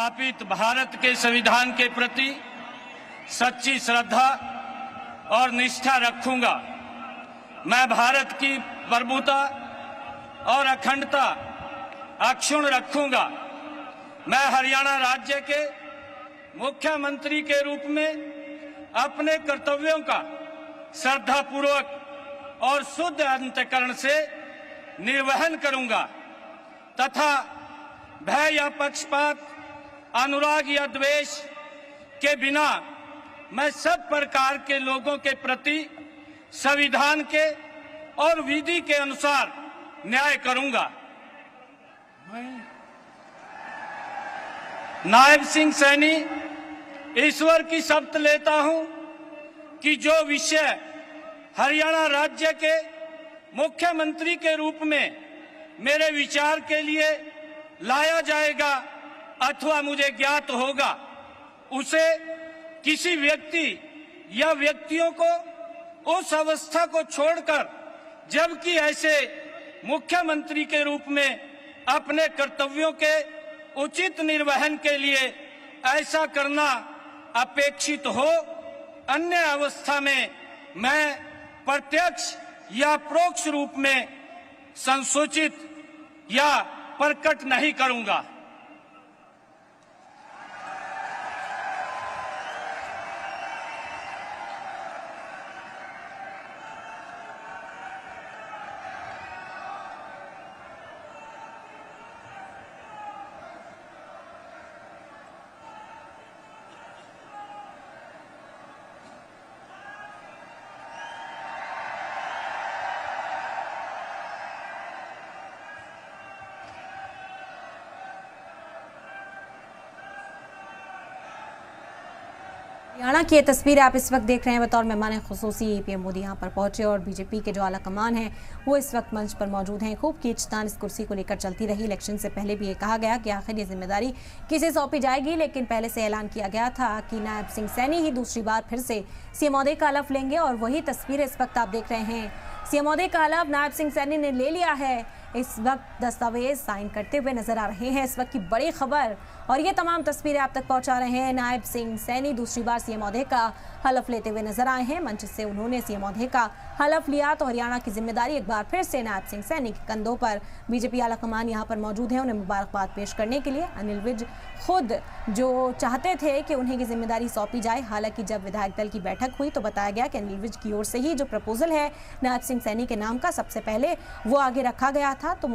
स्थापित भारत के संविधान के प्रति सच्ची श्रद्धा और निष्ठा रखूंगा। मैं भारत की प्रभुता और अखंडता अक्षुण्ण रखूंगा। मैं हरियाणा राज्य के मुख्यमंत्री के रूप में अपने कर्तव्यों का श्रद्धापूर्वक और शुद्ध अंतःकरण से निर्वहन करूंगा तथा भय या पक्षपात, अनुराग या द्वेष के बिना मैं सब प्रकार के लोगों के प्रति संविधान के और विधि के अनुसार न्याय करूंगा। नायब सिंह सैनी ईश्वर की शपथ लेता हूं कि जो विषय हरियाणा राज्य के मुख्यमंत्री के रूप में मेरे विचार के लिए लाया जाएगा अथवा मुझे ज्ञात होगा, उसे किसी व्यक्ति या व्यक्तियों को उस अवस्था को छोड़कर, जबकि ऐसे मुख्यमंत्री के रूप में अपने कर्तव्यों के उचित निर्वहन के लिए ऐसा करना अपेक्षित हो, अन्य अवस्था में मैं प्रत्यक्ष या परोक्ष रूप में संसूचित या प्रकट नहीं करूंगा। हरियाणा की ये तस्वीर आप इस वक्त देख रहे हैं। बतौर मेहमान खुसूसी पीएम मोदी यहाँ पर पहुंचे और बीजेपी के जो आला कमान है वो इस वक्त मंच पर मौजूद हैं। खूब खींचतान इस कुर्सी को लेकर चलती रही। इलेक्शन से पहले भी ये कहा गया कि आखिर ये जिम्मेदारी किसे सौंपी जाएगी, लेकिन पहले से ऐलान किया गया था कि नायब सिंह सैनी ही दूसरी बार फिर से सीएम महोदय का हलफ लेंगे और वही तस्वीर इस वक्त आप देख रहे हैं। सीएम महोदय का हलफ नायब सिंह सैनी ने ले लिया है। इस वक्त दस्तावेज साइन करते हुए नजर आ रहे हैं। इस वक्त की बड़ी खबर और ये तमाम तस्वीरें आप तक पहुंचा रहे हैं। नायब सिंह सैनी दूसरी बार सीएम महोदय का हलफ लेते हुए नजर आए हैं। मंच से उन्होंने सीएम महोदय का हलफ लिया तो हरियाणा की जिम्मेदारी एक बार फिर से नायब सिंह सैनी के कंधों पर। बीजेपी आला कमान यहाँ पर मौजूद है उन्हें मुबारकबाद पेश करने के लिए। अनिल विज खुद जो चाहते थे कि उन्हें ये जिम्मेदारी सौंपी जाए, हालांकि जब विधायक दल की बैठक हुई तो बताया गया कि अनिल विज की ओर से ही जो प्रपोजल है नायब सिंह सैनी के नाम का सबसे पहले वो आगे रखा गया था। तो